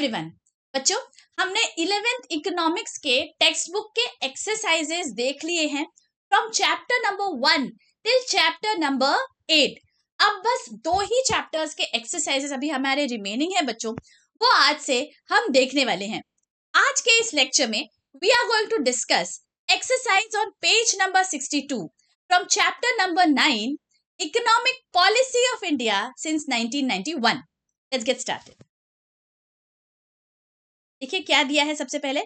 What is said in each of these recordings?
Everyone. बच्चों, हमने 11th economics के टेक्स्ट बुक के एक्सरसाइजेस देख लिए हैं from chapter number 1 till chapter number 8। अब बस 2 ही चैप्टर्स के एक्सरसाइजेस अभी हमारे रिमेनिंग है बच्चों, वो आज से हम देखने वाले हैं। आज के इस लेक्चर में we are going to discuss exercise on page number 62 from chapter number 9 economic policy of India since 1991। Let's get started. देखिए क्या दिया है। सबसे पहले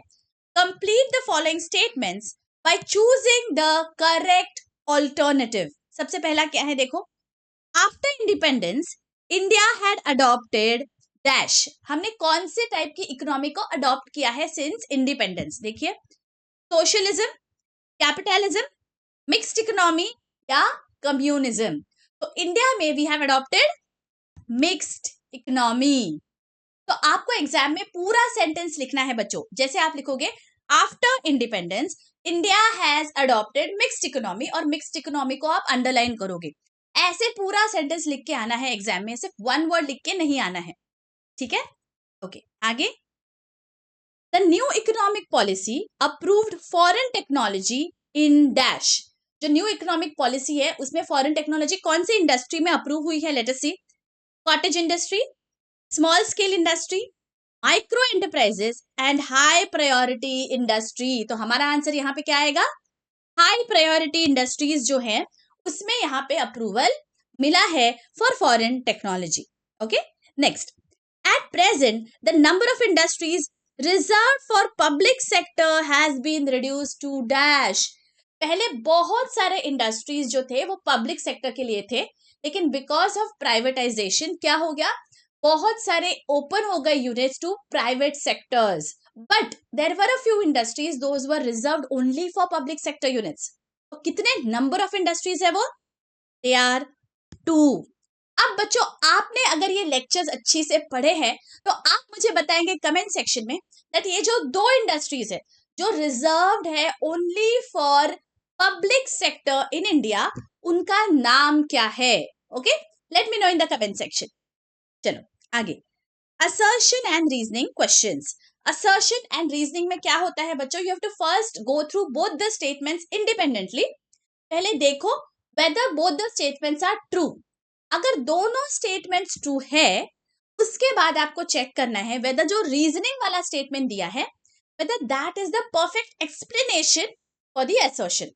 complete the following statements by choosing the correct alternative. सबसे पहला क्या है, देखो, after independence India had adopted dash. हमने कौन से टाइप की इकोनॉमी को अडॉप्ट किया है सिंस इंडिपेंडेंस? देखिए, सोशलिज्म, कैपिटलिज्म, मिक्स्ड इकोनॉमी या कम्युनिज्म। तो इंडिया में we have adopted mixed economy. तो आपको एग्जाम में पूरा सेंटेंस लिखना है बच्चों। जैसे आप लिखोगे after independence India has adopted mixed economy, और मिक्स्ड इकोनॉमी को आप अंडरलाइन करोगे। ऐसे पूरा सेंटेंस लिख के आना है एग्जाम में, सिर्फ वन वर्ड लिख के नहीं आना है, ठीक है? ओके, आगे। The new economic policy approved foreign technology in dash. जो न्यू इकोनॉमिक पॉलिसी है उसमें फॉरेन टेक्नोलॉजी कौन सी इंडस्ट्री में अप्रूव हुई है? Let us see. Cottage industry, small scale industry, micro enterprises and high priority industry. तो हमारा आंसर यहाँ पे क्या आएगा? हाई प्रायोरिटी इंडस्ट्रीज जो है उसमें यहाँ पे अप्रूवल मिला है for foreign technology. Okay, next. At present the number of industries reserve for public sector has been reduced to dash. पहले बहुत सारे इंडस्ट्रीज जो थे वो पब्लिक सेक्टर के लिए थे, लेकिन बिकॉज ऑफ प्राइवेटाइजेशन क्या हो गया? बहुत सारे ओपन हो गए units to private sectors, but there were a few industries those were reserved only for public sector units. तो कितने नंबर ऑफ इंडस्ट्रीज है वो? They are 2। अब बच्चों, आपने अगर ये लेक्चर्स अच्छी से पढ़े हैं तो आप मुझे बताएंगे कमेंट सेक्शन में दैट ये जो 2 इंडस्ट्रीज है जो रिजर्व्ड है only for public sector in India, उनका नाम क्या है? Okay, let me know in the comment section. चलो आगे। Assertion and reasoning questions. Assertion and reasoning में क्या होता है बच्चों? You have to first go through both the statements independently. पहले देखो whether both the statements are true. अगर दोनों स्टेटमेंट्स ट्रू है उसके बाद आपको चेक करना है वेदर जो रीजनिंग वाला स्टेटमेंट दिया है whether that is the perfect explanation for the assertion.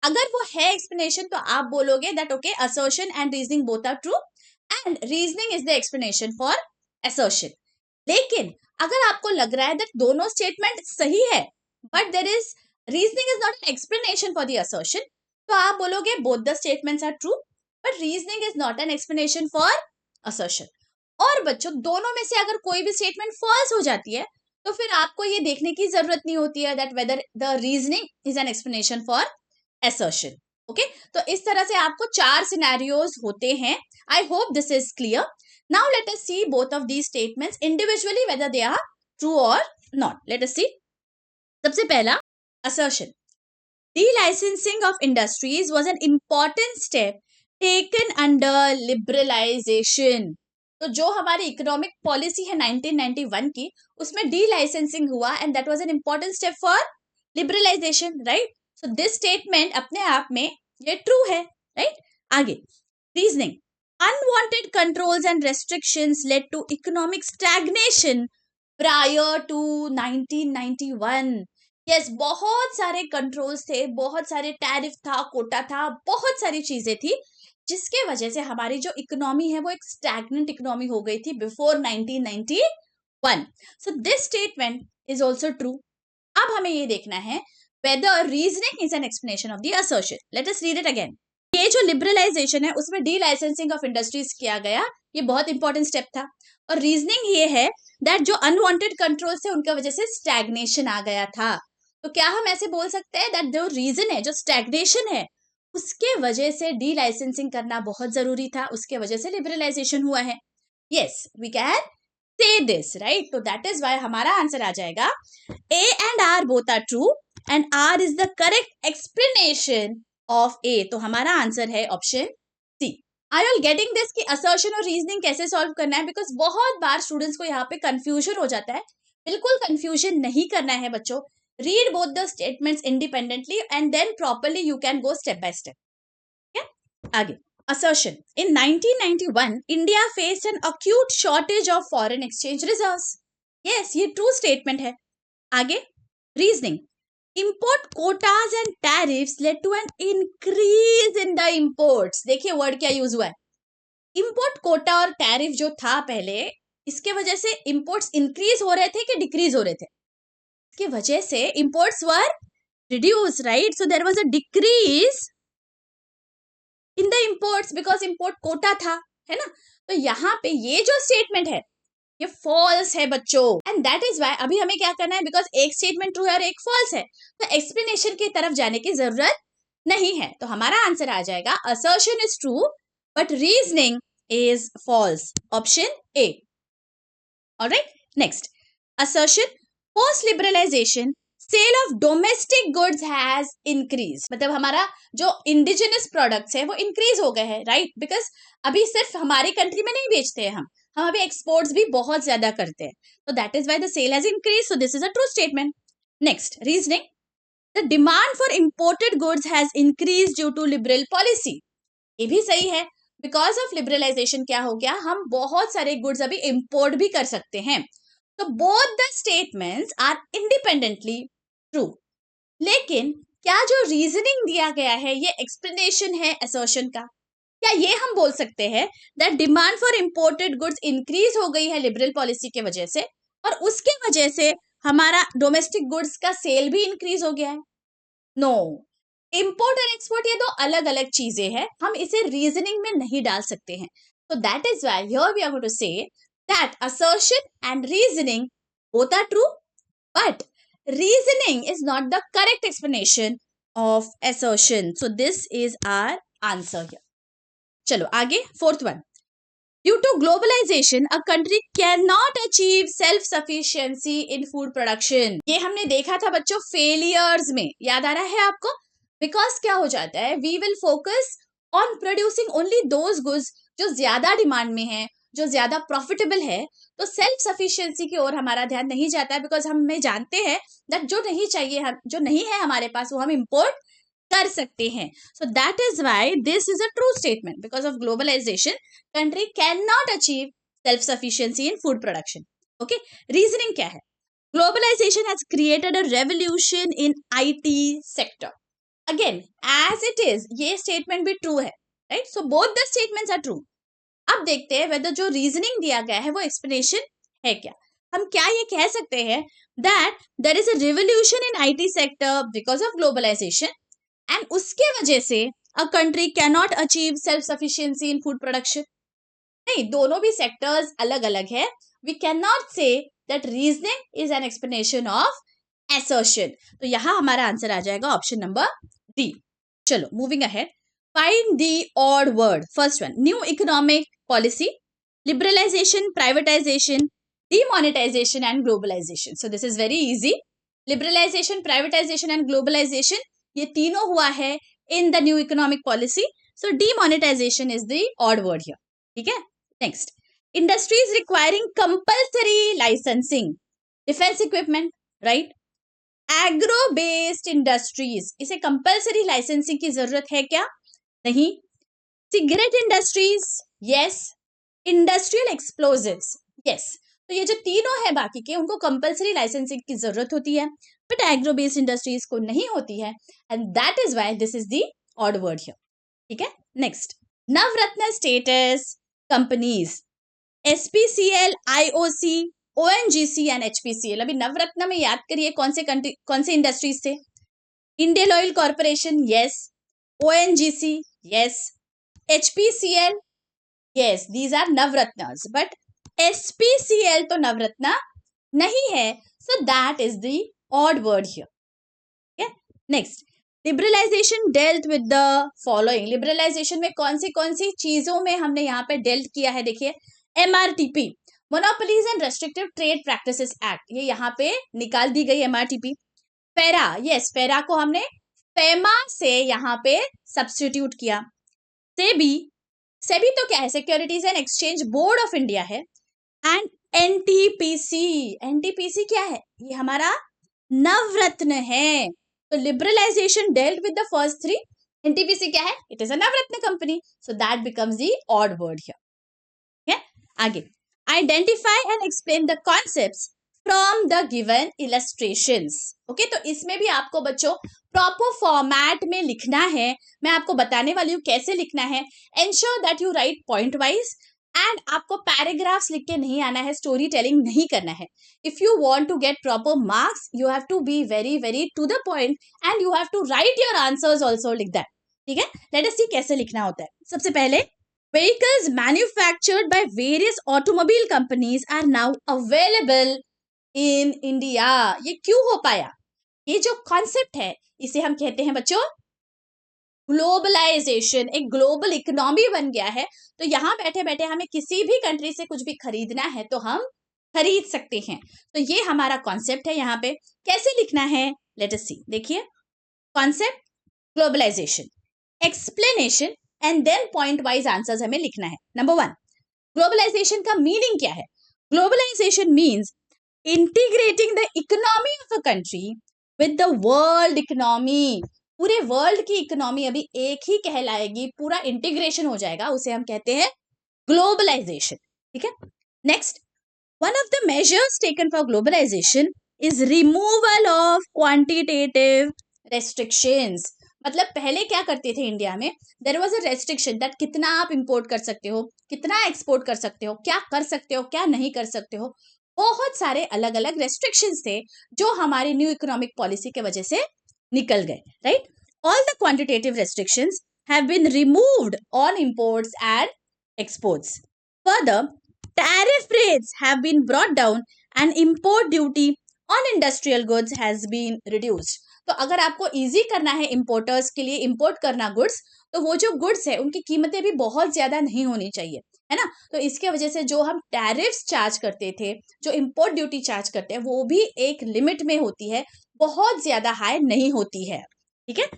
अगर वो है एक्सप्लेनेशन तो आप बोलोगे that okay, assertion and reasoning both are true and reasoning is the explanation for assertion। लेकिन अगर आपको लग रहा है that दोनों स्टेटमेंट सही है but there is reasoning is not an explanation for the assertion, तो आप बोलोगे both the statements are true but reasoning is not an explanation for assertion। और बच्चों, दोनों में से अगर कोई भी स्टेटमेंट फॉल्स हो जाती है तो फिर आपको ये देखने की जरूरत नहीं होती है that whether the reasoning is an explanation for assertion। Okay, तो इस तरह से आपको 4 सिनेरियोज होते हैं। I hope this is clear. Now let us see both of these statements individually whether they are true और नॉट। Let us see. सबसे पहला assertion, delicensing of industries was an important step taken under liberalisation. तो जो हमारी economic policy है 1991 की, उसमें delicensing हुआ and that was an important step for liberalisation, right? So this statement अपने आप में ये ट्रू है, राइट? आगे, reasoning, unwanted controls and restrictions led to economic stagnation prior to 1991। Yes, बहुत सारे कंट्रोल्स थे, बहुत सारे टैरिफ था, कोटा था, बहुत सारी चीजें थी जिसके वजह से हमारी जो इकोनॉमी है वो एक स्टैग्नेंट इकोनॉमी हो गई थी before 1991। So this statement is also true. अब हमें ये देखना है whether reasoning is an explanation of the assertion। Let us read it again। ये जो लिबरलाइजेशन है उसमें डीलाइसेंसिंग ऑफ इंडस्ट्रीज किया गया, ये बहुत इंपॉर्टेंट स्टेप था। और रीजनिंग ये है दैट जो अनवांटेड कंट्रोल थे उनकी वजह से स्टैग्नेशन आ गया था। तो क्या हम ऐसे बोल सकते हैं दैट जो रीजन है, जो स्टैग्नेशन है, उसके वजह से डीलाइसेंसिंग करना बहुत जरूरी था, उसके वजह से लिबरलाइजेशन हुआ है। Yes, we can say this, right? तो that is why हमारा आंसर आ जाएगा A and R both are true and R is the correct explanation of A। तो हमारा आंसर है option C। Are you getting this कि assertion और reasoning कैसे सॉल्व करना है? बिकॉज बहुत बार स्टूडेंट्स को यहाँ पे कंफ्यूजन हो जाता है. बिल्कुल कंफ्यूजन नहीं करना है बच्चों. Read both the statements independently and then properly you can go step by step. आगे assertion. In 1991 India faced an acute shortage of foreign exchange reserves. Yes, ये true statement है. आगे reasoning. Import quotas and tariffs led to an increase in the imports. देखिए word क्या use हुआ है. Import quota और tariff जो था पहले, इसके वजह से imports increase हो रहे थे कि decrease हो रहे थे? इसके वजह से imports were reduced, right? So there was a decrease in the imports because import quota था, है ना. तो यहाँ पे ये जो स्टेटमेंट है ये फॉल्स है बच्चों. एंड दैट इज वाई अभी हमें क्या करना है, बिकॉज एक स्टेटमेंट ट्रू है और एक फॉल्स है, तो एक्सप्लेनेशन की तरफ जाने की जरूरत नहीं है. तो हमारा आंसर आ जाएगा assertion is true but reasoning is false. Option A. Alright, next assertion. Post liberalisation sale of domestic goods has increase. मतलब हमारा जो इंडिजिनस प्रोडक्ट्स है वो इंक्रीज हो गए हैं, राइट. बिकॉज अभी सिर्फ हमारी कंट्री में नहीं बेचते हैं हम अभी एक्सपोर्ट्स भी बहुत ज्यादा करते हैं. तो that is why the sale has increase. So this is a true statement. Next reasoning. The demand for imported goods has increase due to liberal policy. ये भी सही है. बिकॉज ऑफ लिबरलाइजेशन क्या हो गया, हम बहुत सारे गुड्स अभी इंपोर्ट भी कर सकते हैं. तो both the statements are independently true. लेकिन क्या जो रीजनिंग दिया गया है ये एक्सप्लेनेशन है असर्शन का? क्या ये हम बोल सकते हैं that demand for imported goods increase हो गई है लिबरल पॉलिसी के वजह से और उसके वजह से हमारा डोमेस्टिक गुड्स का सेल भी इंक्रीज हो गया है? नो. इंपोर्ट और एक्सपोर्ट ये दो अलग अलग चीजें हैं, हम इसे रीजनिंग में नहीं डाल सकते हैं. तो that is why here we are going to say that assertion and reasoning both are true but reasoning is not the correct explanation of assertion. So this is our answer here. चलो आगे fourth one. Due to globalization, a country cannot achieve self-sufficiency in food production. ये हमने देखा था बच्चों failures में, याद आ रहा है आपको? Because क्या हो जाता है, we will focus on producing only those goods जो ज्यादा डिमांड में है, जो ज्यादा प्रॉफिटेबल है. तो सेल्फ सफिशिएंसी की ओर हमारा ध्यान नहीं जाता है बिकॉज हमें जानते हैं दैट जो नहीं चाहिए, हम जो नहीं है हमारे पास वो हम इंपोर्ट कर सकते हैं. So that is why this is a true statement. Because of globalisation country can not achieve self sufficiency in food production. Okay, reasoning क्या है? Globalisation has created a revolution in IT sector. Again as it is ये statement भी true है, right. So both the statements are true. अब देखते हैं weather जो reasoning दिया गया है वो एक्सप्लेनेशन है क्या. हम क्या ये कह सकते हैं that there is a revolution in IT sector because of globalisation and उसके वजह से a country can not achieve self sufficiency in food production? नहीं, दोनों भी सेक्टर्स अलग अलग है. We can not say that reasoning is an explanation of assertion. तो यहां हमारा आंसर आ जाएगा ऑप्शन नंबर डी. चलो moving ahead. Find the odd word. First one, new economic policy, liberalization, privatization, demonetization and globalization. So this is very easy. Liberalization, privatization and globalization ये तीनों हुआ है in the new economic policy. So demonetization is the odd word here. ठीक है? Next, industries requiring compulsory licensing, defense equipment, right? Agro based industries, इसे compulsory licensing की जरूरत है क्या? नहीं. Cigarette industries, yes. Industrial explosives, yes. तो ये जो तीनों है बाकी के उनको कंपलसरी लाइसेंसिंग की जरूरत होती है बट एग्रो बेस्ड इंडस्ट्रीज को नहीं होती है and that is why this is the odd word here. ठीक है. Next, Navratna status companies SPCL, IOC, ONGC and HPCL. अभी नवरत्न में याद करिए कौन से इंडस्ट्रीज थे? Indian oil corporation, yes. ONGC, yes. HPCL, yes. These are Navratnas. But SPCL तो नवरत्ना नहीं है. So that is the odd word here. Okay. Next, liberalization dealt with the following. Liberalization में कौन सी चीजों में हमने यहाँ पे dealt किया है? देखिए, MRTP, Monopolies and Restrictive Trade Practices Act, ये यहाँ पे निकाल दी गई MRTP. फेरा, yes. फेरा को हमने फेमा से यहाँ पे सब्स्टिट्यूट किया. सेबी, सेबी तो क्या है, securities and exchange board of India है। एंड एनटीपीसी, एनटीपीसी क्या है, ये हमारा नवरत्न है। तो liberalisation dealt with the first three, NTPC क्या है, it is a Navratna company, so that becomes the odd word here. ठीक है, आगे identify and explain the concepts from the given illustrations. Okay, तो इसमें भी आपको बच्चों प्रॉपर फॉर्मेट में लिखना है। मैं आपको बताने वाली हूँ कैसे लिखना है। Ensure that you right point wise and आपको पैराग्राफ्स लिख के नहीं आना है, स्टोरी टेलिंग नहीं करना है। If you want to get proper marks you have to be very very to the point and you have to write your answers also, लिख दैट। ठीक है, लेट अस सी कैसे लिखना होता है। सबसे पहले, vehicles manufactured by various automobile companies are now available in India। ये क्यों हो पाया, ये जो कॉन्सेप्ट है इसे हम कहते हैं बच्चों ग्लोबलाइजेशन। एक ग्लोबल इकोनॉमी बन गया है, तो यहाँ बैठे बैठे हमें किसी भी कंट्री से कुछ भी खरीदना है तो हम खरीद सकते हैं। तो ये हमारा कॉन्सेप्ट है। यहाँ पे कैसे लिखना है, लेट अस सी। देखिए, concept globalisation, explanation and then point wise answers हमें लिखना है। नंबर 1, ग्लोबलाइजेशन का मीनिंग क्या है। Globalisation means integrating the economy of a country with the world economy. पूरे वर्ल्ड की इकोनॉमी अभी एक ही कहलाएगी, पूरा इंटीग्रेशन हो जाएगा, उसे हम कहते हैं ग्लोबलाइजेशन। ठीक है, next, one of the measures taken for globalisation is removal of quantitative restrictions. मतलब पहले क्या करते थे इंडिया में, there was a restriction that कितना आप इंपोर्ट कर सकते हो, कितना एक्सपोर्ट कर सकते हो, क्या कर सकते हो, क्या नहीं कर सकते हो। बहुत सारे अलग अलग रेस्ट्रिक्शंस थे जो हमारी न्यू इकोनॉमिक पॉलिसी के वजह से निकल गए, right. All the quantitative restrictions have been removed on imports and exports. Further, tariff rates have been brought down and import duty on industrial goods has been reduced। तो अगर आपको easy करना है इंपोर्टर्स के लिए इंपोर्ट करना goods, तो वो जो गुड्स है उनकी कीमतें भी बहुत ज्यादा नहीं होनी चाहिए, है ना। तो इसके वजह से जो हम टैरिफ्स चार्ज करते थे, जो इंपोर्ट ड्यूटी चार्ज करते हैं, वो भी एक लिमिट में होती है, बहुत ज्यादा हाई नहीं होती है। ठीक है,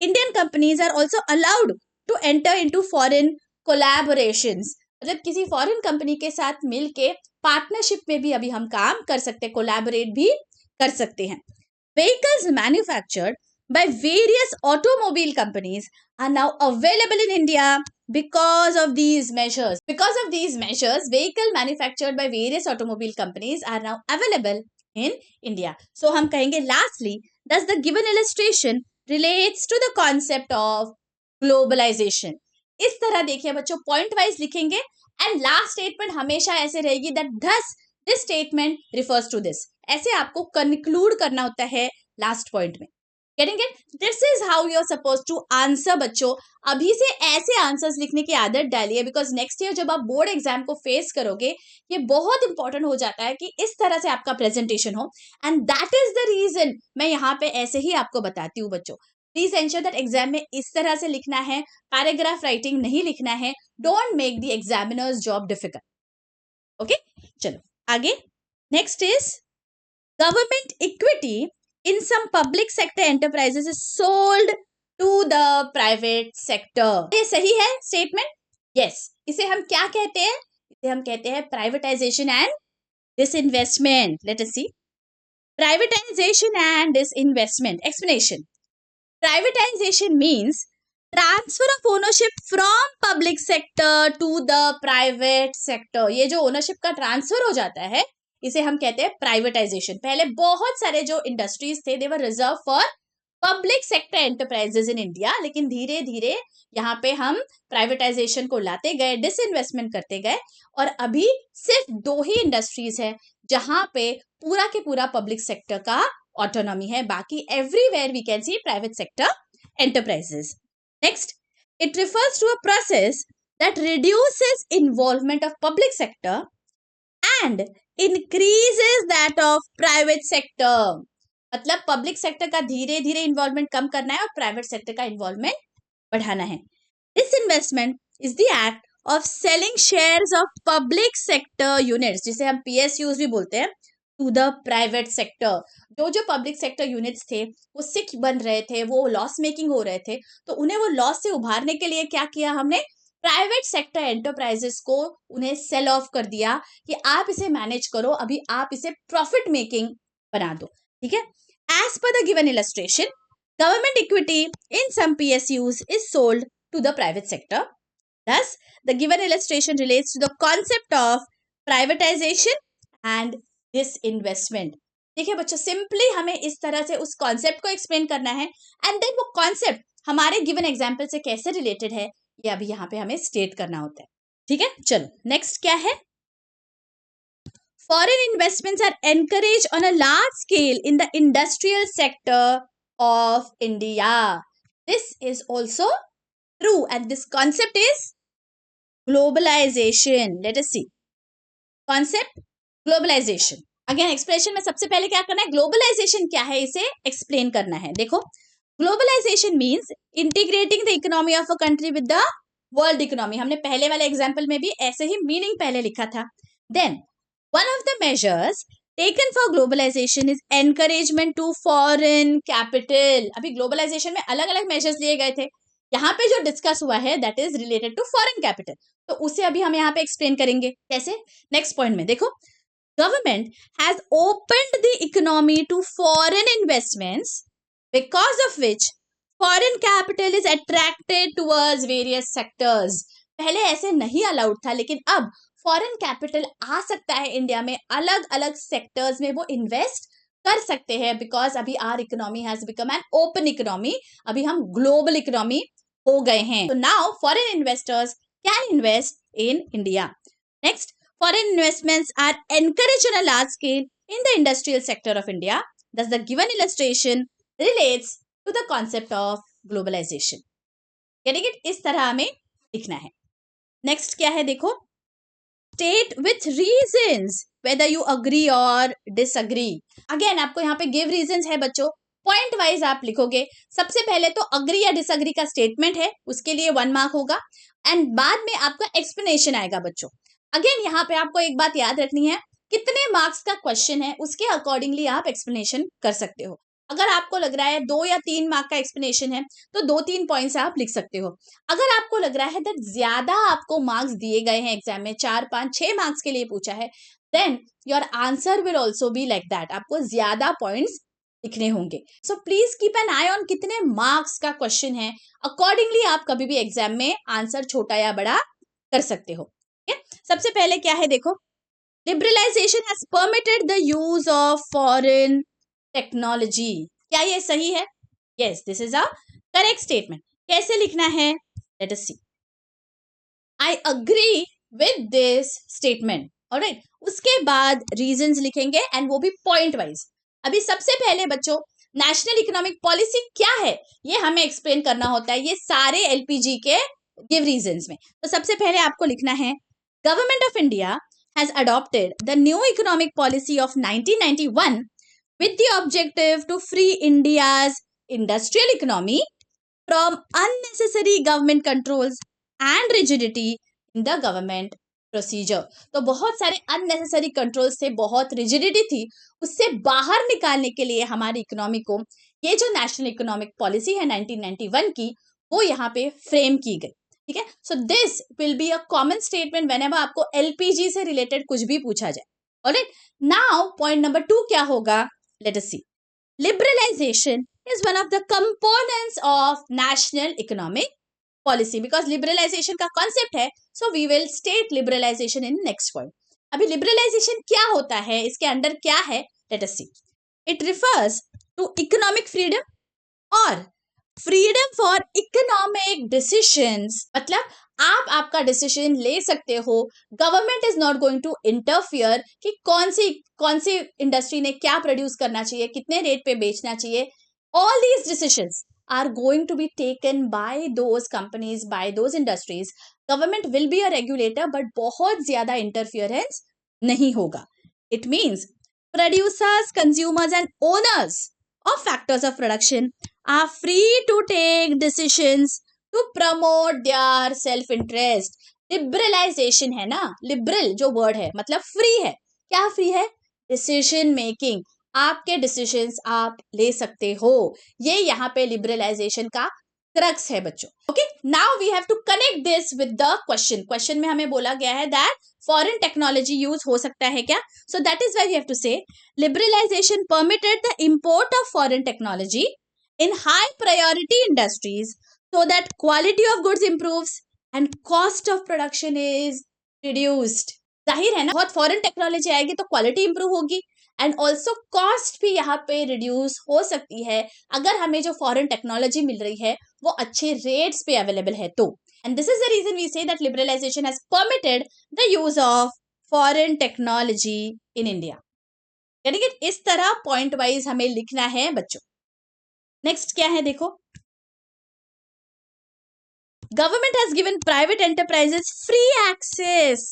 Indian companies are also allowed to enter into foreign collaborations. मतलब किसी फॉरेन कंपनी के साथ मिलके पार्टनरशिप में भी अभी हम काम कर सकते हैं, कोलैबोरेट भी कर सकते हैं। Vehicles manufactured by various automobile companies are now available in India because of these measures. Because of these measures, vehicle manufactured by various automobile companies are now available in India. So हम कहेंगे lastly, thus the given illustration relates to the concept of globalization. इस तरह देखिए बच्चों, point wise लिखेंगे and last statement हमेशा ऐसे रहेगी that thus this statement refers to this. ऐसे आपको कंक्लूड करना होता है लास्ट पॉइंट में। Getting it? This is how you are suppose to answer. बच्चों अभी से ऐसे आंसर्स लिखने की आदत डालिए, बिकॉज नेक्स्ट ईयर जब आप बोर्ड एग्जाम को फेस करोगे ये बहुत इंपॉर्टेंट हो जाता है कि इस तरह से आपका प्रेजेंटेशन हो। And that is the reason मैं यहाँ पे ऐसे ही आपको बताती हूँ बच्चों। प्लीज एंश्योर दैट एग्जाम में इस तरह से लिखना है, पैराग्राफ राइटिंग नहीं लिखना है। Don't make the examiners job difficult. Okay, चलो आगे। Next is government equity in some public sector enterprises is sold to the private sector. ये सही है स्टेटमेंट? यस। इसे हम क्या कहते हैं? इसे हम कहते हैं privatisation and disinvestment. Let us see, privatisation and disinvestment. Explanation, privatization means transfer of ownership from public sector to the private sector। ये जो ओनरशिप का ट्रांसफर हो जाता है इसे हम कहते हैं प्राइवेटाइजेशन। पहले बहुत सारे जो इंडस्ट्रीज थे they were reserved for public sector enterprises in India, लेकिन धीरे धीरे यहाँ पे हम प्राइवेटाइजेशन को लाते गए, डिसइन्वेस्टमेंट करते गए, और अभी सिर्फ 2 ही इंडस्ट्रीज है जहां पे पूरा के पूरा पब्लिक सेक्टर का ऑटोनॉमी है, बाकी everywhere we can see private sector enterprises. Next, it refers to a process that reduces involvement of public sector and increases that of private sector. मतलब पब्लिक सेक्टर का धीरे धीरे इन्वॉल्वमेंट कम करना है और प्राइवेट सेक्टर का इन्वॉल्वमेंट बढ़ाना है। This investment is the act of selling shares of public sector units, जिसे हम PSUs भी बोलते हैं, टू द प्राइवेट सेक्टर। जो पब्लिक सेक्टर यूनिट्स थे वो सिक बन रहे थे, वो लॉस मेकिंग हो रहे थे, तो उन्हें वो लॉस से उभारने के लिए क्या किया हमने, प्राइवेट सेक्टर एंटरप्राइजेस को उन्हें सेल ऑफ कर दिया कि आप इसे मैनेज करो, अभी आप इसे प्रॉफिट मेकिंग बना दो, ठीक है। As per the given illustration, government equity in some PSUs is sold to the private sector. Thus, the given illustration relates to the concept of privatization and disinvestment. देखिए बच्चों, सिंपली हमें इस तरह से उस कॉन्सेप्ट को एक्सप्लेन करना है एंड देन वो कॉन्सेप्ट हमारे गिवन एग्जाम्पल से कैसे रिलेटेड है ये अभी यहाँ पे हमें स्टेट करना होता है, ठीक है। चलो नेक्स्ट क्या है, foreign investments are encouraged on a large scale in the industrial sector of India. This is also true and this concept is globalization. Let us see. Concept globalization. Again expression में सबसे पहले क्या करना है, globalization क्या है इसे explain करना है। देखो, globalization means integrating the economy of a country with the world economy. हमने पहले वाले example में भी ऐसे ही meaning पहले लिखा था। Then one of the measures taken for globalization is encouragement to foreign capital. अभी globalization में अलग अलग measures लिए गए थे, यहाँ पे जो डिस्कस हुआ है that is related to foreign capital, तो उसे अभी हम यहाँ पे एक्सप्लेन करेंगे कैसे। नेक्स्ट पॉइंट में देखो, government has opened the economy to foreign investments because of which foreign capital is attracted towards various sectors. पहले ऐसे नहीं अलाउड था, लेकिन अब फॉरेन कैपिटल आ सकता है इंडिया में, अलग अलग सेक्टर्स में वो इन्वेस्ट कर सकते हैं, बिकॉज अभी our economy has become an open economy, अभी हम ग्लोबल इकोनॉमी हो गए हैं। तो now foreign investors can invest in India. Next, foreign investments are encouraged on a large scale in the industrial sector of India. Thus the given illustration relates to the concept of globalization. Getting it? इस तरह हमें लिखना है। Next क्या है देखो, state with reasons whether you agree or disagree. Again आपको यहाँ पे गिव रीजंस है बच्चों, पॉइंट वाइज आप लिखोगे। सबसे पहले तो अग्री या डिसअग्री का स्टेटमेंट है, उसके लिए 1 मार्क होगा एंड बाद में आपका एक्सप्लेनेशन आएगा बच्चों। अगेन यहाँ पे आपको एक बात याद रखनी है, कितने मार्क्स का क्वेश्चन है उसके अकॉर्डिंगली आप एक्सप्लेनेशन कर सकते हो। अगर आपको लग रहा है 2 या 3 मार्क का एक्सप्लेनेशन है तो 2-3 पॉइंट्स आप लिख सकते हो। अगर आपको लग रहा है दैट ज्यादा आपको मार्क्स दिए गए हैं एग्जाम में, 4, 5, 6 मार्क्स के लिए पूछा है, then your answer will also be like that, आपको ज्यादा पॉइंट्स लिखने होंगे। So please keep an eye on कितने मार्क्स का क्वेश्चन है, अकॉर्डिंगली आप कभी भी एग्जाम में आंसर छोटा या बड़ा कर सकते हो। सबसे पहले क्या है देखो, liberalisation has permitted the use of foreign technology. क्या ये सही है? Yes, this is a correct statement. कैसे लिखना है, let us see. I agree with this statement, alright. उसके बाद रीजंस लिखेंगे एंड वो भी पॉइंट वाइज। अभी सबसे पहले बच्चों, नेशनल इकोनॉमिक पॉलिसी क्या है ये हमें एक्सप्लेन करना होता है, ये सारे एलपीजी के गिव रीजंस में। तो सबसे पहले आपको लिखना है, government of India has adopted the new economic policy of 1991 with the objective to free India's industrial economy from unnecessary government controls and rigidity in the government procedure. तो बहुत सारे unnecessary controls थे, बहुत rigidity थी, उससे बाहर निकालने के लिए हमारी इकोनॉमी को ये जो नेशनल इकोनॉमिक पॉलिसी है 1991 की, वो यहाँ पे फ्रेम की गई, ठीक है। So this will be a common statement whenever आपको एलपीजी से रिलेटेड कुछ भी पूछा जाए। ऑलराइट, नाउ पॉइंट नंबर 2 क्या होगा, let us see. Liberalisation is one of the components of national economic policy, because liberalisation का कॉन्सेप्ट है, so we will state liberalisation in next point. अभी लिबरलाइजेशन क्या होता है, इसके अंडर क्या है, let us see. It refers to economic freedom और फ्रीडम फॉर इकोनॉमिक डिसीजंस, मतलब आप आपका डिसीजन ले सकते हो, government is not going to interfere कि कौन सी इंडस्ट्री ने क्या प्रोड्यूस करना चाहिए, कितने रेट पे बेचना चाहिए। All these decisions are going to be taken by those companies, by those industries. Government will be a regulator but बहुत ज्यादा इंटरफियरेंस नहीं होगा। It means producers, consumers and owners of factors of production are free to take decisions to promote their self interest. Liberalisation है ना, liberal जो word है मतलब free है। क्या फ्री है? डिसीजन मेकिंग, आपके डिसीजंस आप ले सकते हो, ये यहाँ पे लिबरलाइजेशन का क्रक्स है बच्चों. Okay, now we have to connect this with the question में हमें बोला गया है दैट फॉरेन टेक्नोलॉजी यूज हो सकता है क्या. So that is why we have to say liberalisation permitted the import of foreign technology in high priority industries so that quality of goods improves and cost of production is reduced. जाहिर है ना, बहुत foreign technology आएगी तो quality improve होगी and also cost भी यहाँ पे रिड्यूस हो सकती है अगर हमें जो फॉरेन टेक्नोलॉजी मिल रही है वो अच्छे रेट्स पे अवेलेबल है तो. And this is the reason we say that liberalisation has permitted the use of foreign technology in India. यानी कि इस तरह पॉइंट वाइज हमें लिखना है बच्चों. नेक्स्ट क्या है देखो, government has given private enterprises free access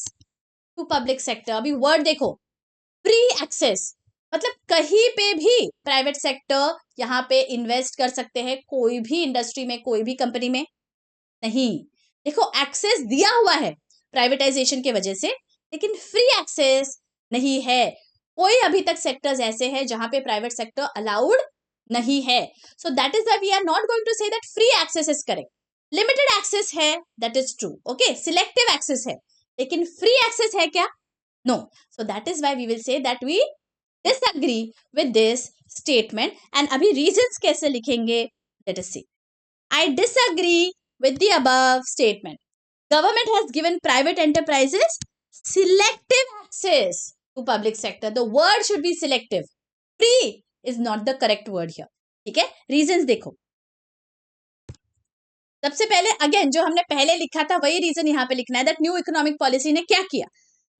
to public sector. अभी वर्ड देखो, फ्री एक्सेस मतलब कहीं पे भी प्राइवेट सेक्टर यहाँ पे इन्वेस्ट कर सकते हैं, कोई भी इंडस्ट्री में, कोई भी कंपनी में नहीं. देखो एक्सेस दिया हुआ है प्राइवेटाइजेशन के वजह से, लेकिन फ्री एक्सेस नहीं है. कोई अभी तक सेक्टर्स ऐसे हैं जहां पे प्राइवेट सेक्टर अलाउड नहीं है. So that is why we are not going to say that free access is correct. Limited access है, that is true. Okay, selective access है, लेकिन फ्री एक्सेस है क्या? No. So that is why we will say that we disagree with this statement. And अभी reasons कैसे लिखेंगे, let us see. I disagree with the above statement. Government has given private enterprises selective access to public sector. The word should be selective. Free is not the correct word here. ठीक है, reasons देखो. सबसे पहले again जो हमने पहले लिखा था वही रीजन यहाँ पे लिखना है दैट न्यू इकोनॉमिक पॉलिसी ने क्या किया.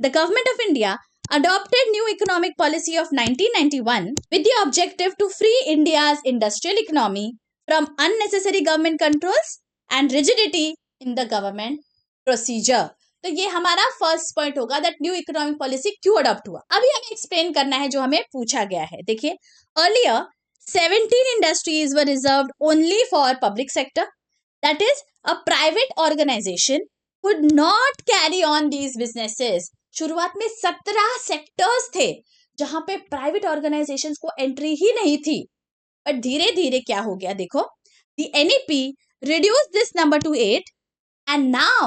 The government of India adopted new economic policy of 1991 with the objective to free India's industrial economy from unnecessary government controls and rigidity in the government procedure. तो ये हमारा first point होगा that new economic policy क्यों adopt हुआ. अभी हमें explain करना है जो हमें पूछा गया है. देखिए, earlier 17 industries were reserved only for public sector. That is, a private organization could not carry on these businesses. शुरुआत में 17 सेक्टर्स थे जहां पे प्राइवेट ऑर्गेनाइजेशंस को एंट्री ही नहीं थी. बट धीरे धीरे क्या हो गया देखो, the NEP reduced this number to 8 and now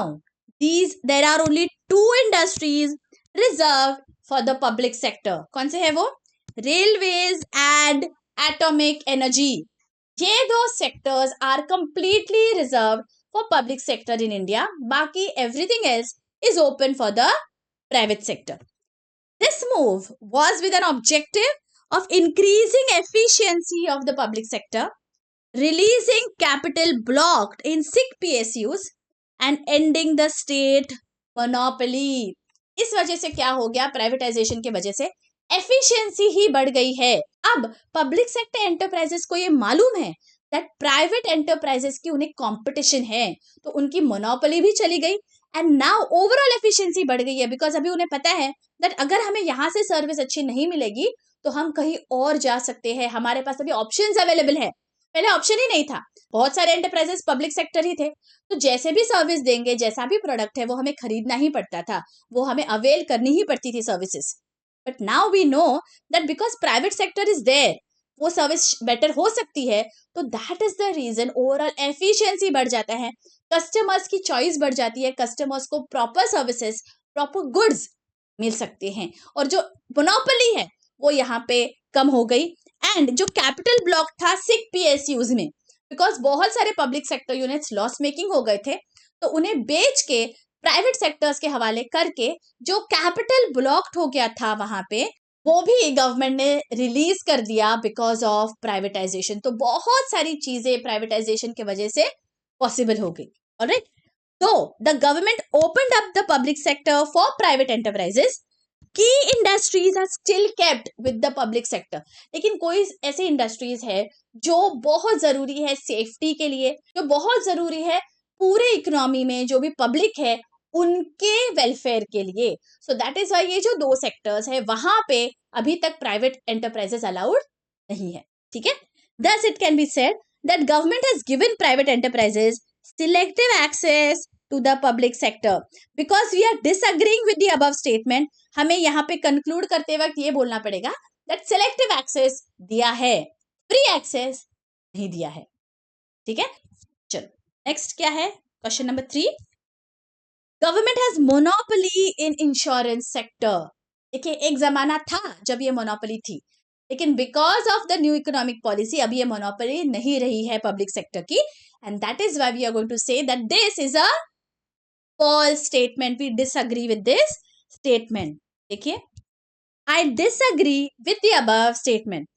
there are only 2 industries reserved for the public sector. कौन से है वो? Railways and atomic energy. ये दो sectors are completely reserved for public sector in India. बाकी everything else is open for the private sector. This move was with an objective of increasing efficiency of the public sector, releasing capital blocked in sick PSUs and ending the state monopoly. इस वजह से क्या हो गया, privatisation के वजह से efficiency ही बढ़ गई है. अब पब्लिक सेक्टर एंटरप्राइजेस को ये मालूम है दैट प्राइवेट एंटरप्राइजेस की उन्हें कंपटीशन है, तो उनकी मोनोपोली भी चली गई एंड नाउ ओवरऑल एफिशिएंसी बढ़ गई है. बिकॉज अभी उन्हें पता है दैट अगर हमें यहाँ से सर्विस अच्छी नहीं मिलेगी तो हम कहीं और जा सकते हैं, हमारे पास अभी ऑप्शंस अवेलेबल है. पहले ऑप्शन ही नहीं था, बहुत सारे एंटरप्राइजेस पब्लिक सेक्टर ही थे, तो जैसे भी सर्विस देंगे, जैसा भी प्रोडक्ट है वो हमें खरीदना ही पड़ता था, वो हमें अवेल करनी ही पड़ती थी services. But now we know that because private sector is there, वो सर्विस बेटर हो सकती है, तो that is the reason overall efficiency बढ़ जाता है, कस्टमर्स की चॉइस बढ़ जाती है, कस्टमर्स को प्रॉपर सर्विसेज, प्रॉपर गुड्स मिल सकते हैं, और जो मोनोपोली है वो यहाँ पे कम हो गई. एंड जो कैपिटल ब्लॉक था सिक पीएसयूज में, बिकॉज बहुत सारे public sector units loss making हो गए थे, तो उन्हें बेच के प्राइवेट सेक्टर्स के हवाले करके जो कैपिटल ब्लॉक्ड हो गया था वहां पे, वो भी गवर्नमेंट ने रिलीज कर दिया बिकॉज ऑफ प्राइवेटाइजेशन. तो बहुत सारी चीजें प्राइवेटाइजेशन की वजह से पॉसिबल हो गई. ऑलराइट, तो the government opened up the public sector for private enterprises. Key industries are still kept with the public sector. लेकिन कोई ऐसी इंडस्ट्रीज है जो बहुत जरूरी है सेफ्टी के लिए, जो बहुत जरूरी है पूरे इकोनॉमी में, जो भी पब्लिक है उनके वेलफेयर के लिए. सो दैट इज वाई ये जो दो सेक्टर्स है वहां पे अभी तक प्राइवेट एंटरप्राइजेस अलाउड नहीं है. ठीक है, thus it can be said that government has given private enterprises selective access to the public sector. Because we are disagreeing with the above statement, हमें यहाँ पे कंक्लूड करते वक्त ये बोलना पड़ेगा that selective access दिया है, free access नहीं दिया है. ठीक है, चलो नेक्स्ट क्या है, question number 3, government has monopoly in insurance sector. देखिए एक जमाना था जब ये मोनोपोली थी, लेकिन because of the new economic policy अभी ये मोनोपोली नहीं रही है पब्लिक सेक्टर की, and that is why we are going to say that this is a false statement, we disagree with this statement. देखिए, I disagree with the above statement.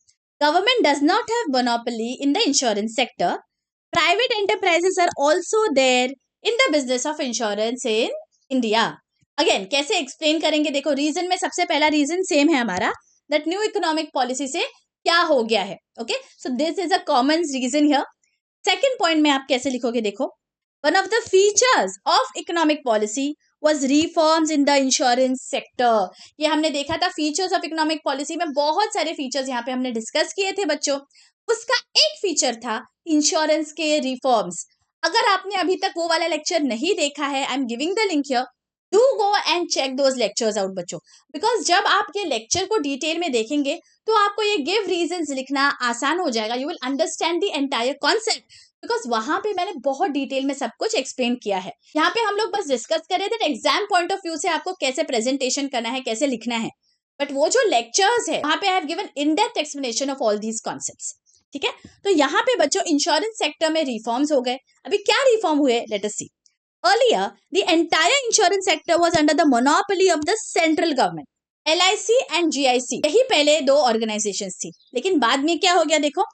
Government does not have monopoly in the insurance sector. Private enterprises are also there in the business of insurance in India. Again, कैसे explain करेंगे? देखो, reason में सबसे पहला reason same है हमारा, that new economic policy से क्या हो गया है. Okay, so this is a common reason here. Second point में आप कैसे लिखोगे? देखो, one of the features of economic policy was reforms in the insurance sector. ये हमने देखा था फीचर्स ऑफ इकोनॉमिक पॉलिसी में, बहुत सारे फीचर्स यहाँ पे हमने डिस्कस किए थे बच्चों. उसका एक फीचर था इंश्योरेंस के रिफॉर्म्स. अगर आपने अभी तक वो वाला लेक्चर नहीं देखा है, I am giving the link here, do go and check those lectures out बच्चों, बिकॉज जब आप ये लेक्चर को डिटेल में देखेंगे तो आपको ये गिव रीजंस लिखना आसान हो जाएगा. You will understand the entire concept, because वहां पे मैंने बहुत डिटेल में सब कुछ एक्सप्लेन किया है. यहाँ पे हम लोग बस डिस्कस कर रहे थे एग्जाम पॉइंट ऑफ व्यू से आपको कैसे प्रेजेंटेशन करना है, कैसे लिखना है. बट वो जो लेक्चर्स है वहां पे I have given in depth explanation of all these concepts. ठीक है, तो यहाँ पे बच्चों इंश्योरेंस सेक्टर में रिफॉर्म्स हो गए. अभी क्या रिफॉर्म हुए, let us see. Earlier, the entire insurance sector was under the monopoly of the central government. LIC and GIC यही पहले दो ऑर्गेनाइजेशंस थी, लेकिन बाद में क्या हो गया देखो,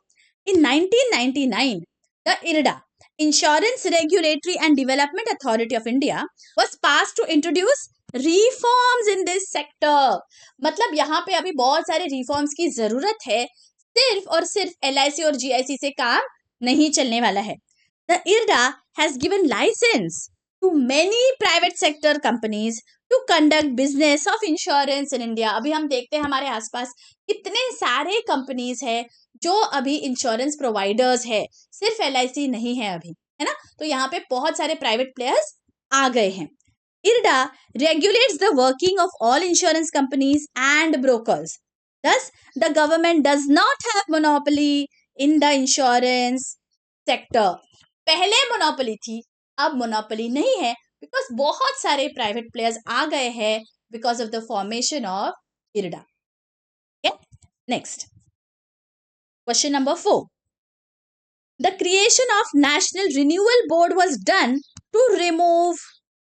in 1999 the IRDA, Insurance Regulatory and Development Authority of India, was passed to introduce reforms in this sector. मतलब यहाँ पे अभी बहुत सारे रिफॉर्म्स की जरूरत है, सिर्फ और सिर्फ LIC और GIC से काम नहीं चलने वाला है. The IRDA has given license to many private sector companies to conduct business of insurance in India. अभी हम देखते हैं हमारे आसपास कितने सारे कंपनीज है जो अभी इंश्योरेंस प्रोवाइडर्स है, सिर्फ LIC नहीं है अभी, है ना. तो यहाँ पे बहुत सारे प्राइवेट प्लेयर्स आ गए हैं. IRDA regulates the working of all insurance companies and brokers. Thus, the government does not have monopoly in the insurance sector. पहले मोनोपोली थी, अब मोनोपोली नहीं है, बिकॉज बहुत सारे प्राइवेट प्लेयर्स आ गए हैं because of the formation of IRDA. Next question number 4, the creation of national renewal board was done to remove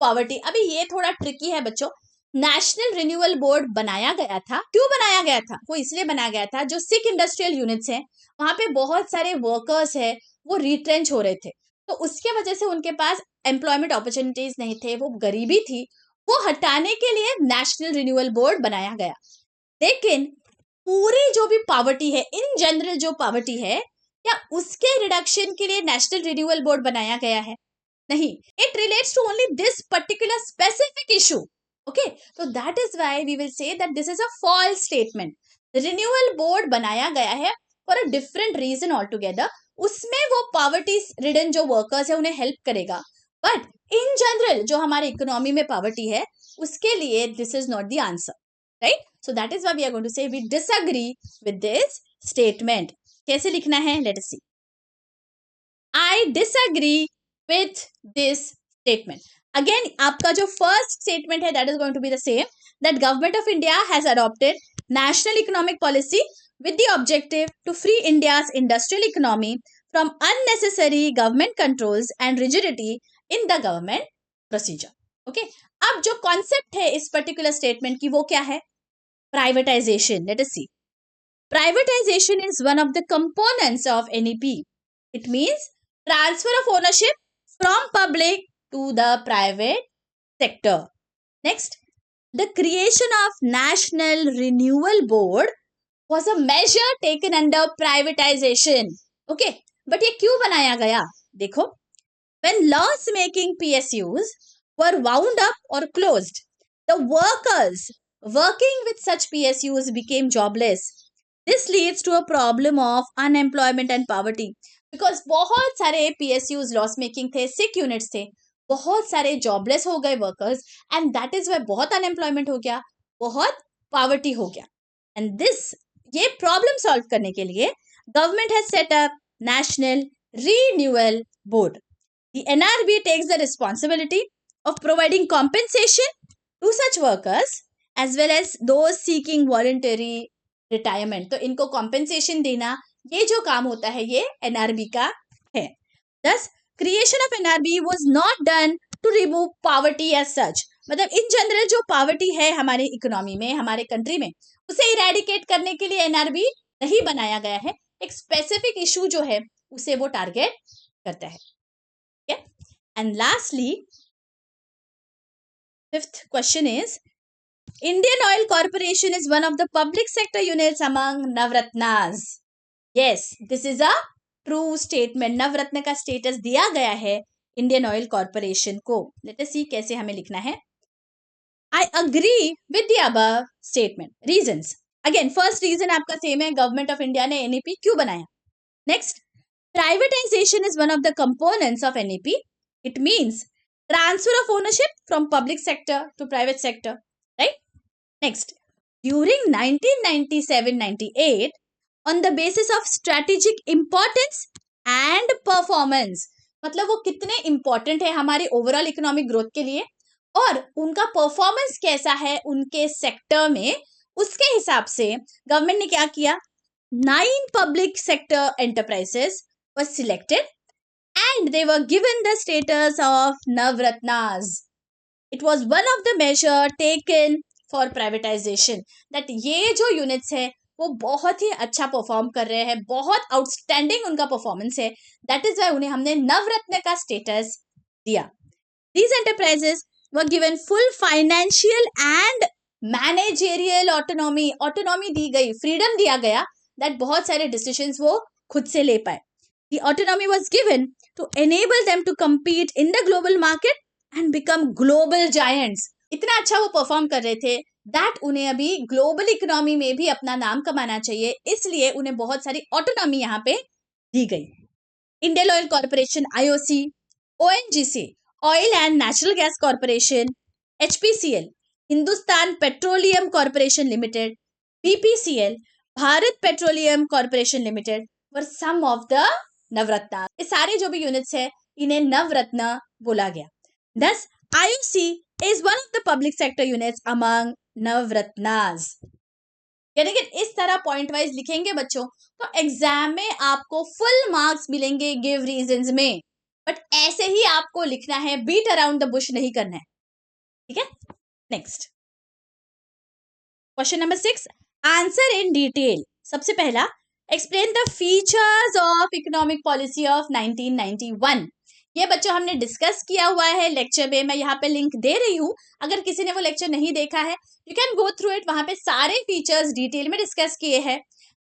poverty. अभी ये थोड़ा ट्रिकी है बच्चों. नेशनल रिन्यूअल बोर्ड बनाया गया था, क्यों बनाया गया था? वो इसलिए बनाया गया था, जो सिक इंडस्ट्रियल यूनिट्स हैं वहां पे बहुत सारे वर्कर्स है वो रिट्रेंच हो रहे थे, तो उसके वजह से उनके पास एम्प्लॉयमेंट अपॉर्चुनिटीज नहीं थे, वो गरीबी थी, वो हटाने के लिए नेशनल रिन्यूअल बोर्ड बनाया गया. लेकिन पूरी जो भी पॉवर्टी है, इन जनरल जो पॉवर्टी है, क्या उसके रिडक्शन के लिए नेशनल रिन्यूअल बोर्ड बनाया गया है? नहीं. It relates to only this particular specific issue. Okay, तो that is why we will say that this is a false statement. Renewal board बनाया गया है for a different reason altogether. उसमें वो पॉवर्टी रिडन जो workers है उन्हें help करेगा, बट इन जनरल जो हमारे इकोनॉमी में पॉवर्टी है उसके लिए this is not the answer, right. So that is why we are going to say we disagree with this statement. कैसे लिखना है, let us see. I disagree with this statement. Again, आपका जो first statement है that is going to be the same, that government of India has adopted national economic policy with the objective to free India's industrial economy from unnecessary government controls and rigidity in the government procedure. Okay, अब जो concept है इस particular statement की वो क्या है? Privatization. Let us see. Privatization is one of the components of NEP. It means transfer of ownership from public to the private sector. Next, the creation of National Renewal Board was a measure taken under privatization. Okay, but ये क्यों बनाया गया? देखो, when loss-making PSUs were wound up or closed, the workers working with such PSUs became jobless. This leads to a problem of unemployment and poverty. Because बहुत सारे PSUs loss making थे, सिक units थे, बहुत सारे जॉबलेस हो गए workers, and that is why बहुत unemployment हो गया, बहुत पॉवर्टी हो गया. एंड दिस, ये प्रॉब्लम सॉल्व करने के लिए government has set up national renewal board. The NRB takes the responsibility of providing compensation to such workers as well as those seeking voluntary retirement. तो इनको compensation देना, ये जो काम होता है ये NRB का है. Thus, creation of NRB was not done to remove poverty as such. मतलब इन जनरल जो पॉवर्टी है हमारे इकोनॉमी में, हमारे कंट्री में, उसे इरेडिकेट करने के लिए NRB नहीं बनाया गया है. एक स्पेसिफिक इशू जो है उसे वो टारगेट करता है. Okay? And lastly, fifth question is, Indian Oil Corporation is one of the public sector units among Navratnas. Yes, this is a true statement. नवरत्न का स्टेटस दिया गया है इंडियन ऑयल कॉर्पोरेशन को. लेट अस सी कैसे हमें लिखना है. I agree with the above statement. Reasons. Again, first reason आपका सेम है, गवर्नमेंट ऑफ इंडिया ने NEP क्यों बनाया. Next, privatization is one of the components of NEP. It means transfer of ownership from public sector to private sector, right? Next, during 1997-98, on the basis of strategic importance and performance, मतलब वो कितने important है हमारे overall economic growth के लिए और उनका performance कैसा है उनके सेक्टर में, उसके हिसाब से गवर्नमेंट ने क्या किया. 9 public sector enterprises were selected and they were given the status of Navratnas. It was one of the measure taken for privatization. That ये जो यूनिट्स है वो बहुत ही अच्छा परफॉर्म कर रहे हैं, बहुत आउटस्टैंडिंग उनका परफॉर्मेंस है. दैट इज वाई उन्हें हमने नवरत्न का स्टेटस दिया. These enterprises were given full financial and managerial autonomy. Autonomy दी गई, फ्रीडम दिया गया, दैट बहुत सारे डिसीजंस वो खुद से ले पाए. The autonomy was given to enable them to compete in the global market and become global giants. इतना अच्छा वो परफॉर्म कर रहे थे दैट उन्हें अभी ग्लोबल इकोनॉमी में भी अपना नाम कमाना चाहिए, इसलिए उन्हें बहुत सारी ऑटोनॉमी यहाँ पे दी गई. Indian oil corporation IOC, ONGC oil and natural gas corporation, HPCL Hindustan petroleum corporation limited, BPCL Bharat petroleum corporation limited were some of the Navratna. ये सारे जो भी यूनिट्स है इन्हें नवरत्न बोला गया. Thus, IOC is one of the public sector units among नवरत्नास. यानी कि इस तरह पॉइंट वाइज लिखेंगे बच्चों तो एग्जाम में आपको फुल मार्क्स मिलेंगे गिव रीजंस में, बट ऐसे ही आपको लिखना है, बीट अराउंड द बुश नहीं करना है. ठीक है. Next question number 6, answer in detail. सबसे पहला, explain the features of economic policy of 1991. ये बच्चों हमने डिस्कस किया हुआ है लेक्चर में, मैं यहाँ पे लिंक दे रही हूँ. अगर किसी ने वो लेक्चर नहीं देखा है you can go through it, वहां पे सारे फीचर्स डिटेल में डिस्कस किए हैं.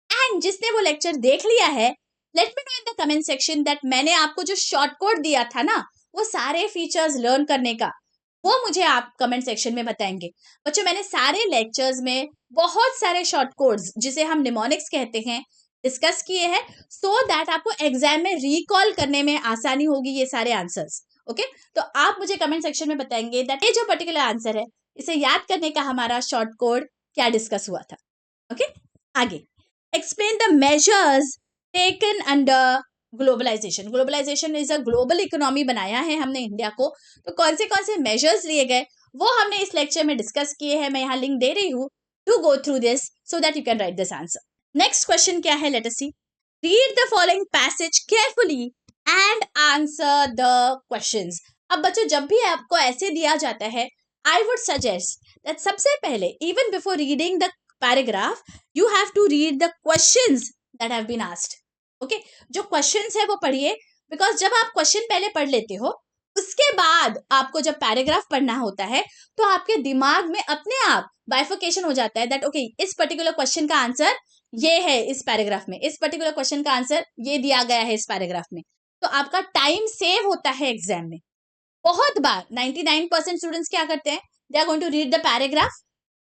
एंड जिसने वो लेक्चर देख लिया है, late me know in the comment section that मैंने आपको जो शॉर्ट कोड दिया था ना वो सारे फीचर्स लर्न करने का, वो मुझे आप कमेंट सेक्शन में बताएंगे. बच्चों मैंने सारे लेक्चर्स में बहुत सारे शॉर्ट कोड्स जिसे हम निमोनिक्स कहते हैं डिस्कस किए हैं, सो दैट आपको एग्जाम में रिकॉल करने में आसानी होगी ये सारे आंसर्स. ओके तो आप मुझे कमेंट सेक्शन में बताएंगे दैट ये जो पर्टिकुलर आंसर है इसे याद करने का हमारा शॉर्ट कोड क्या डिस्कस हुआ था. ओके आगे, explain the measures taken under globalisation. Globalisation is a global economy बनाया है हमने इंडिया को, तो कौन से मेजर्स लिए गए वो हमने इस लेक्चर में डिस्कस किए हैं. मैं यहाँ लिंक दे रही हूँ to go through this so that you can write this answer. Next question क्या है, let us see. Read the following passage carefully and answer the questions. अब बच्चों जब भी आपको ऐसे दिया जाता है, आई वुड सजेस्ट दैट सबसे पहले even before reading the paragraph you have to read the questions that have been asked. Okay जो क्वेश्चंस है वो पढ़िए, बिकॉज जब आप क्वेश्चन पहले पढ़ लेते हो उसके बाद आपको जब पैराग्राफ पढ़ना होता है तो आपके दिमाग में अपने आप बाइफिकेशन हो जाता है दैट ओके इस पर्टिकुलर क्वेश्चन का आंसर ये है इस पैराग्राफ में, इस पर्टिकुलर क्वेश्चन का आंसर ये दिया गया है इस पैराग्राफ में. तो आपका टाइम सेव होता है एग्जाम में. बहुत बार 99% स्टूडेंट्स क्या करते हैं, they are going to read the paragraph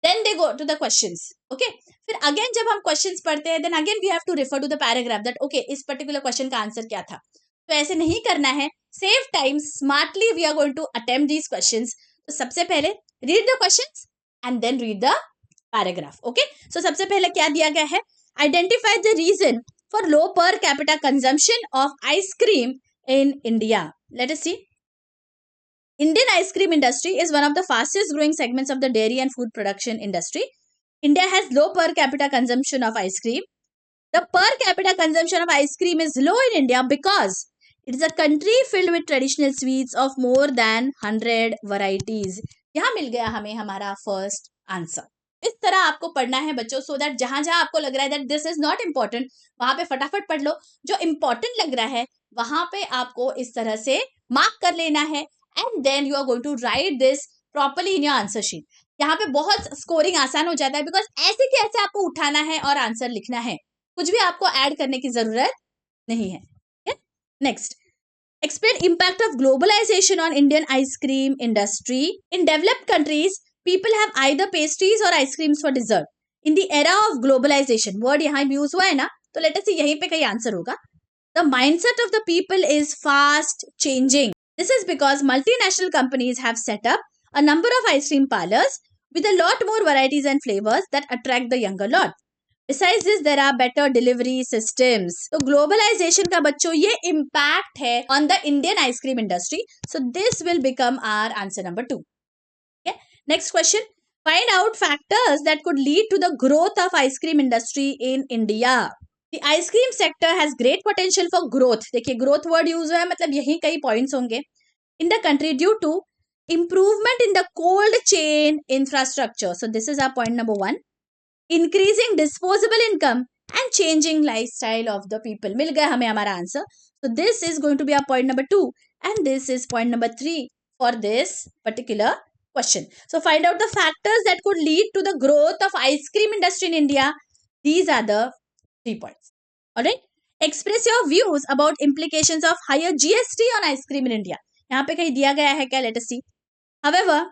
then they go to the questions. Okay फिर अगेन जब हम क्वेश्चंस पढ़ते हैं then again we have to refer to the paragraph that okay इस पर्टिकुलर क्वेश्चन का आंसर क्या था. तो ऐसे नहीं करना है, save time, smartly we are going to attempt these questions. तो सबसे पहले read the questions and then read the paragraph. Okay so सबसे पहले क्या दिया गया है, identify the reason for low per capita consumption of ice cream in India? Let us see. Indian ice cream industry is one of the fastest growing segments of the dairy and food production industry. India has low per capita consumption of ice cream. The per capita consumption of ice cream is low in India because it is a country filled with traditional sweets of more than 100 varieties. यहाँ मिल गया हमें हमारा first answer. इस तरह आपको पढ़ना है बच्चों, सो दैट जहां जहां आपको लग रहा है that this is not important, वहां पे फटाफट पढ़ लो. जो इम्पोर्टेंट लग रहा है वहां पे आपको इस तरह से मार्क कर लेना है, and then you are going to write this properly in your answer sheet. यहाँ पे बहुत स्कोरिंग आसान हो जाता है बिकॉज ऐसे के ऐसे आपको उठाना है और आंसर लिखना है, कुछ भी आपको ऐड करने की जरूरत नहीं है. Next, explain impact of globalization on Indian ice cream industry. In developed countries, people have either pastries or ice creams for dessert. In the era of globalization, word यहाँ use हुआ है ना, तो let us see यहीं पे कहीं answer होगा. The mindset of the people is fast changing. This is because multinational companies have set up a number of ice cream parlors with a lot more varieties and flavors that attract the younger lot. Besides this, there are better delivery systems. तो globalization का बच्चों ये impact है on the Indian ice cream industry. So this will become our answer number 2. Okay. Next question. Find out factors that could lead to the growth of ice cream industry in India. The ice cream sector has great potential for growth. देखिए growth word use हुआ है, मतलब यही कई points होंगे. In the country due to improvement in the cold chain infrastructure. So this is our point number 1. Increasing disposable income and changing lifestyle of the people. मिल गया हमें हमारा answer. So this is going to be our point number 2 and this is point number 3 for this particular question. So find out the factors that could lead to the growth of ice cream industry in India. These are the 3 points. Alright. Express your views about implications of higher GST on ice cream in India. यहाँ पे कहीं दिया गया है क्या? Let us see. However,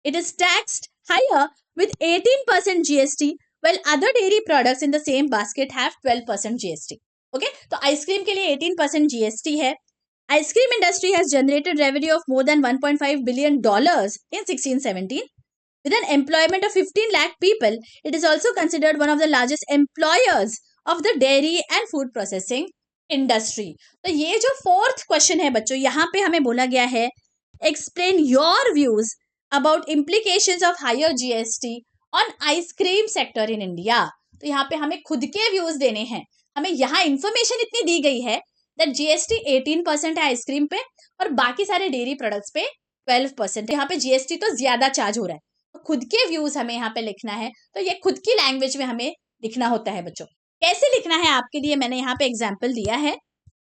it is taxed higher with 18% GST, while other dairy products in the same basket have 12% GST. Okay, तो ice cream के लिए 18% GST है. Ice-cream industry has generated revenue of more than $1.5 billion in 16-17. With an employment of 15 lakh people, it is also considered one of the largest employers of the dairy and food processing industry. तो ये जो fourth question है बच्चों, यहाँ पे हमें बोला गया है explain your views about implications of higher GST on ice cream sector in India. तो यहाँ पे हमें खुद के व्यूज देने हैं. हमें यहाँ इंफॉर्मेशन इतनी दी गई है that GST 18% है आइसक्रीम पे और बाकी सारे डेयरी प्रोडक्ट्स पे 12%. यहाँ पे GST तो ज्यादा चार्ज हो रहा है. तो खुद के व्यूज हमें यहाँ पे लिखना है. तो ये खुद की लैंग्वेज में हमें लिखना होता है बच्चों. कैसे लिखना है आपके लिए मैंने यहाँ पे एग्जाम्पल दिया है.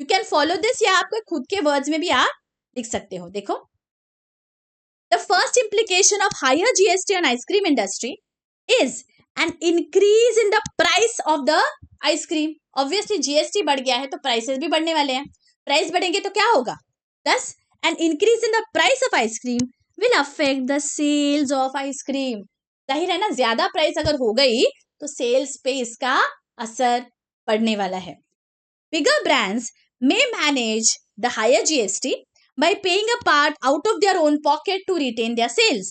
यू कैन फॉलो दिस या आपको खुद के वर्ड्स में भी आप लिख सकते हो. देखो, the first implication of higher GST on ice cream industry is an increase in the price of the ice cream. Obviously GST बढ़ गया है तो prices भी बढ़ने वाले हैं. Price बढ़ेंगे तो क्या होगा? Thus, an increase in the price of ice cream will affect the sales of ice cream. जाहिर है ना, ज्यादा प्राइस अगर हो गई तो सेल्स पे इसका असर पड़ने वाला है. Bigger brands may manage the higher GST by paying a part out of their own pocket to retain their sales.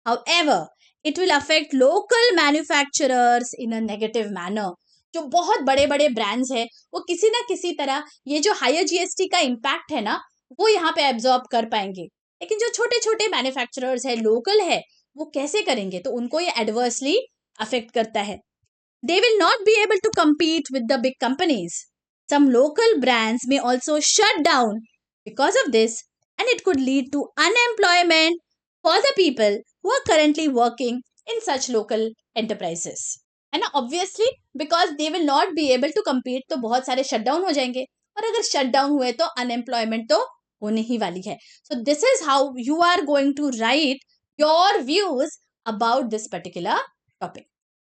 However, it will affect local manufacturers in a negative manner. जो बहुत बड़े बड़े ब्रांड्स है वो किसी ना किसी तरह ये जो हायर जीएसटी का इम्पैक्ट है ना वो यहाँ पे एब्जॉर्ब कर पाएंगे, लेकिन जो छोटे छोटे मैन्युफैक्चरर्स है, लोकल है, वो कैसे करेंगे? तो उनको ये एडवर्सली अफेक्ट करता है. They will not be able to compete with the big companies. Some local brands may also shut down because of this, and it could lead to unemployment for the people who are currently working in such local enterprises. है ना, obviously because they will not be able to compete, तो बहुत सारे shut down हो जाएंगे, और अगर shut down हुए तो unemployment तो होने ही वाली है. So this is how you are going to write your views about this particular topic.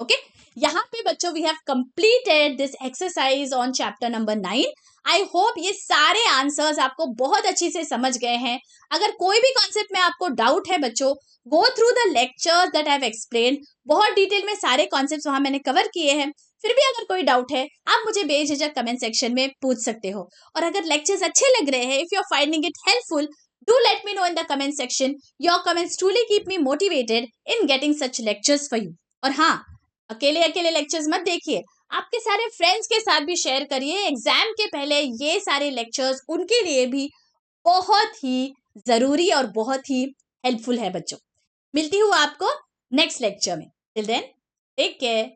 Okay, यहाँ पे बच्चों we have completed this exercise on chapter number 9. I hope ये सारे आंसर्स आपको बहुत अच्छी से समझ गए हैं. अगर कोई भी कॉन्सेप्ट में आपको डाउट है बच्चों, go through the lectures that I have explained. बहुत डिटेल में सारे कॉन्सेप्ट्स वहां मैंने कवर किए हैं. फिर भी अगर कोई डाउट है आप मुझे बेझिझक कमेंट सेक्शन में पूछ सकते हो. और अगर लेक्चर्स अच्छे लग रहे हैं, if you are finding it helpful, do let me know in the comment section. Your comments truly keep me motivated in getting such lectures for you. और हाँ, अकेले अकेले लेक्चर्स मत देखिए, आपके सारे फ्रेंड्स के साथ भी शेयर करिए। एग्जाम के पहले ये सारे लेक्चर्स उनके लिए भी बहुत ही जरूरी और बहुत ही हेल्पफुल है बच्चों। मिलती हूँ आपको नेक्स्ट लेक्चर में। Till then take care.